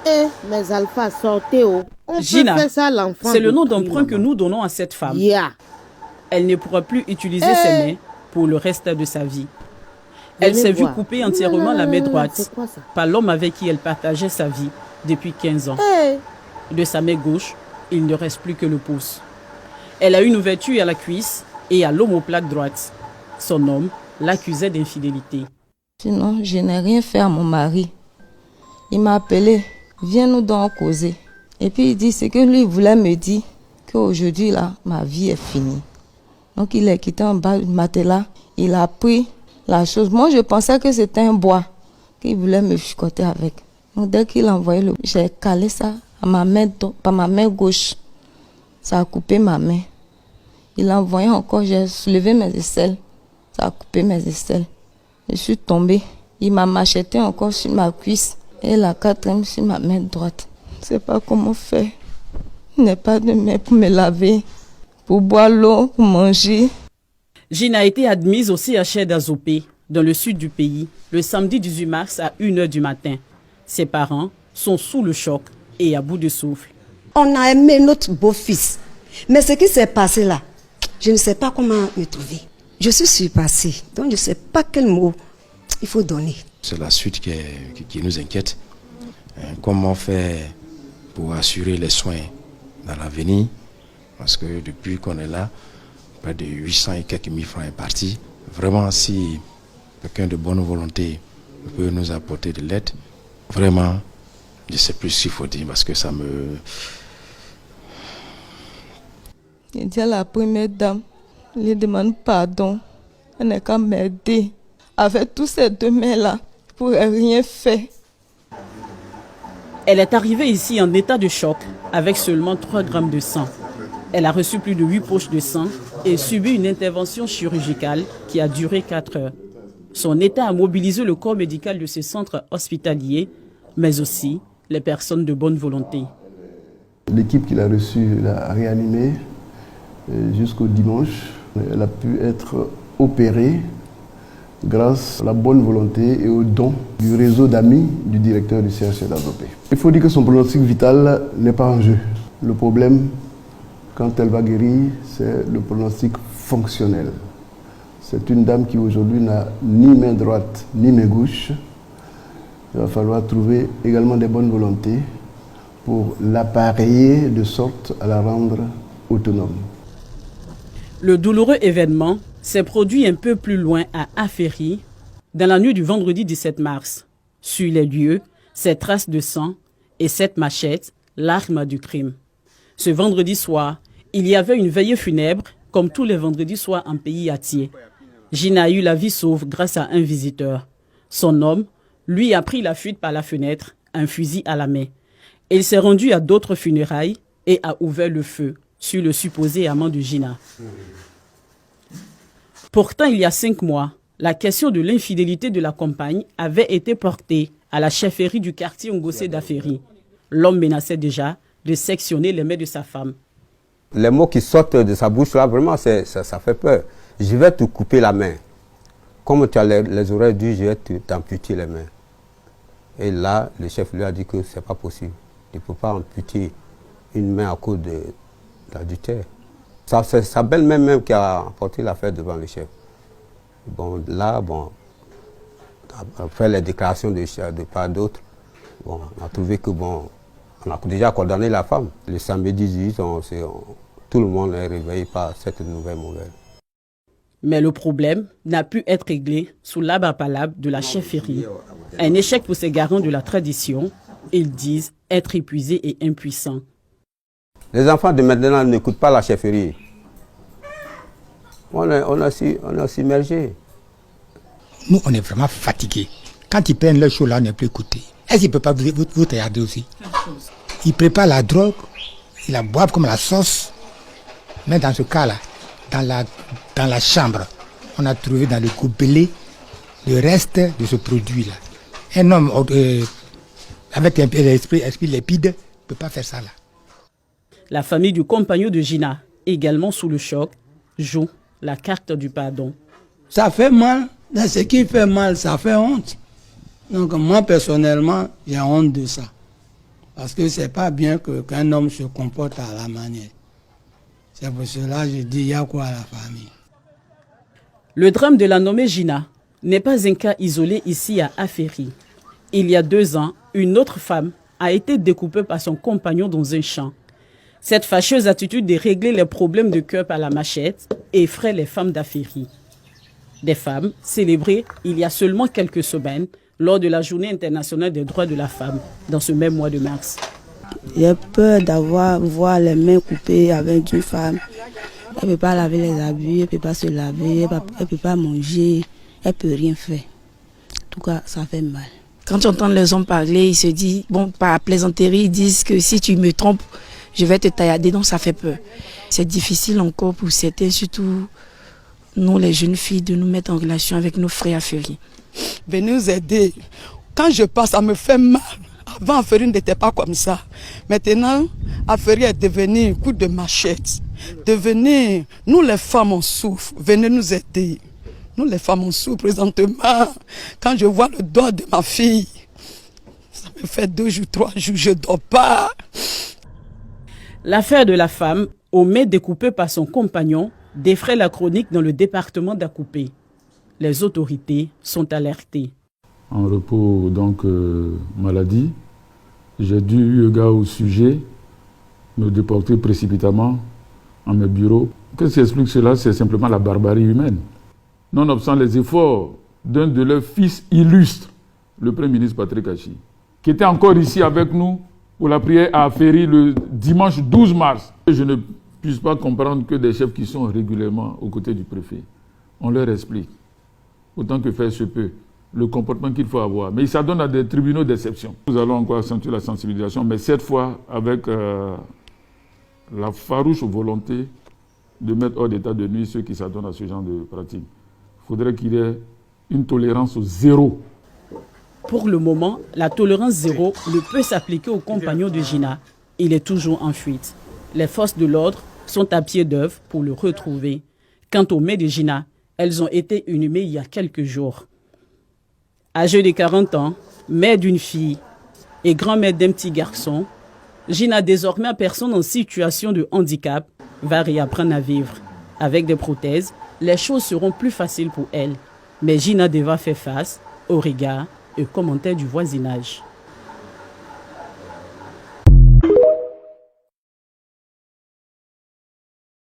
Eh, mes alphas, sortez. On Gina, peut faire ça à l'enfant. c'est le nom d'emprunt que nous donnons à cette femme. Yeah. Elle ne pourra plus utiliser ses mains pour le reste de sa vie. Elle s'est vue couper entièrement la main droite par l'homme avec qui elle partageait sa vie depuis 15 ans. De sa main gauche, il ne reste plus que le pouce. Elle a une ouverture à la cuisse et à l'omoplate droite. Son homme l'accusait d'infidélité. Sinon, je n'ai rien fait à mon mari. Il m'a appelé, viens nous donc causer. Et puis il dit, c'est que lui voulait me dire qu'aujourd'hui, là, ma vie est finie. Donc il est quitté en bas du matelas, il a pris la chose. Moi, je pensais que c'était un bois qu'il voulait me chicoter avec. Donc dès qu'il a envoyé j'ai calé ça à ma main, par ma main gauche. Ça a coupé ma main. Il a envoyé encore, j'ai soulevé mes aisselles. Ça a coupé mes aisselles. Je suis tombée. Il m'a macheté encore sur ma cuisse et la quatrième sur ma main droite. Je ne sais pas comment faire. Il n'y a pas de main pour me laver, pour boire l'eau, pour manger. Gina a été admise au CHR d'Azopé, dans le sud du pays, le samedi 18 mars à 1h du matin. Ses parents sont sous le choc et à bout de souffle. On a aimé notre beau-fils. Mais ce qui s'est passé là, je ne sais pas comment me trouver. Je suis surpassée, donc je ne sais pas quel mot il faut donner. C'est la suite qui nous inquiète. Comment faire pour assurer les soins dans l'avenir? Parce que depuis qu'on est là, près de 800 et quelques mille francs est parti. Vraiment, si quelqu'un de bonne volonté peut nous apporter de l'aide, vraiment, je ne sais plus ce qu'il faut dire parce que ça me... Je dis à la première dame, je lui demande pardon. Elle n'est qu'à m'aider. Avec tous ces deux mains-là, je ne pourrais rien faire. Elle est arrivée ici en état de choc avec seulement 3 grammes de sang. Elle a reçu plus de 8 poches de sang et subi une intervention chirurgicale qui a duré 4 heures. Son état a mobilisé le corps médical de ce centre hospitalier, mais aussi les personnes de bonne volonté. L'équipe qu'il a reçue l'a réanimée jusqu'au dimanche. Elle a pu être opérée grâce à la bonne volonté et au don du réseau d'amis du directeur du CHR d'Azopé. Il faut dire que son pronostic vital n'est pas en jeu. Le problème, quand elle va guérir, c'est le pronostic fonctionnel. C'est une dame qui aujourd'hui n'a ni main droite ni main gauche. Il va falloir trouver également des bonnes volontés pour l'appareiller de sorte à la rendre autonome. Le douloureux événement s'est produit un peu plus loin à Aféry, dans la nuit du vendredi 17 mars. Sur les lieux, ces traces de sang et cette machette, l'arme du crime. Ce vendredi soir, il y avait une veillée funèbre, comme tous les vendredis soirs en pays atier. Gina a eu la vie sauve grâce à un visiteur. Son homme, lui, a pris la fuite par la fenêtre, un fusil à la main. Il s'est rendu à d'autres funérailles et a ouvert le feu sur le supposé amant de Gina. Pourtant, il y a 5 mois, la question de l'infidélité de la compagne avait été portée à la chefferie du quartier Ngossé d'Aféry. L'homme menaçait déjà de sectionner les mains de sa femme. Les mots qui sortent de sa bouche là, vraiment, ça fait peur. Je vais te couper la main. Comme tu as les oreilles dures, je vais t'amputer les mains. Et là, le chef lui a dit que ce n'est pas possible. Il ne peut pas amputer une main à cause de l'adultère. C'est sa belle-mère même qui a porté l'affaire devant le chef. Bon, là, après les déclarations de part d'autres, on a trouvé que on a déjà condamné la femme. Le samedi 18, tout le monde est réveillé par cette nouvelle nouvelle. Mais le problème n'a pu être réglé sous l'abrapalable de la chefferie. Un échec pour ces garants de la tradition. Ils disent être épuisés et impuissants. Les enfants de maintenant n'écoutent pas la chefferie. On a submergé. Nous, on est vraiment fatigués. Quand ils prennent leur show là, on n'est plus écoutés. Est-ce qu'ils ne peuvent pas vous regarder aussi? Ils préparent la drogue, ils la boivent comme la sauce. Mais dans ce cas-là, dans la chambre, on a trouvé dans le gobelet le reste de ce produit-là. Un homme avec un esprit limpide ne peut pas faire ça là. La famille du compagnon de Gina, également sous le choc, joue la carte du pardon. Ça fait mal, mais ce qui fait mal, ça fait honte. Donc moi personnellement, j'ai honte de ça. Parce que c'est pas bien qu'un homme se comporte à la manière. C'est pour cela que je dis il y a quoi à la famille. Le drame de la nommée Gina n'est pas un cas isolé ici à Aféry. Il y a 2 ans, une autre femme a été découpée par son compagnon dans un champ. Cette fâcheuse attitude de régler les problèmes de cœur par la machette effraie les femmes d'Aféry. Des femmes célébrées il y a seulement quelques semaines lors de la Journée internationale des droits de la femme dans ce même mois de mars. J'ai peur voir les mains coupées avec une femme. Elle ne peut pas laver les habits, elle ne peut pas se laver, elle ne peut pas manger, elle ne peut rien faire. En tout cas, ça fait mal. Quand tu entends les hommes parler, ils se disent, bon, par plaisanterie, ils disent que si tu me trompes, je vais te taillader, donc ça fait peur. C'est difficile encore pour certains, surtout nous les jeunes filles, de nous mettre en relation avec nos frères Aféry. Venez nous aider. Quand je passe, ça me fait mal. Avant, Aféry n'était pas comme ça. Maintenant, Aféry est devenu un coup de machette. Nous les femmes, on souffre. Venez nous aider. Nous les femmes, on souffre présentement. Quand je vois le doigt de ma fille, ça me fait 2 jours, 3 jours, je ne dors pas. L'affaire de la femme, au mai découpée par son compagnon, défraie la chronique dans le département d'Akoupé. Les autorités sont alertées. En repos, donc, maladie, j'ai dû, eu égard au sujet, me déporter précipitamment à mes bureaux. Qu'est-ce qui explique cela? C'est simplement la barbarie humaine. Nonobstant les efforts d'un de leurs fils illustres, le Premier ministre Patrick Achi, qui était encore ici avec nous pour la prière à Aféry le dimanche 12 mars. Je ne puisse pas comprendre que des chefs qui sont régulièrement aux côtés du préfet, on leur explique, autant que faire se peut, le comportement qu'il faut avoir. Mais il s'adonne à des tribunaux d'exception. Nous allons encore accentuer la sensibilisation, mais cette fois avec la farouche volonté de mettre hors d'état de nuire ceux qui s'adonnent à ce genre de pratique. Il faudrait qu'il y ait une tolérance zéro. Pour le moment, la tolérance zéro ne peut s'appliquer aux compagnons de Gina. Il est toujours en fuite. Les forces de l'ordre sont à pied d'œuvre pour le retrouver. Quant aux mères de Gina, elles ont été inhumées il y a quelques jours. Âgée de 40 ans, mère d'une fille et grand-mère d'un petit garçon, Gina, désormais personne en situation de handicap, va réapprendre à vivre. Avec des prothèses, les choses seront plus faciles pour elle. Mais Gina devra faire face aux regards et aux commentaires du voisinage.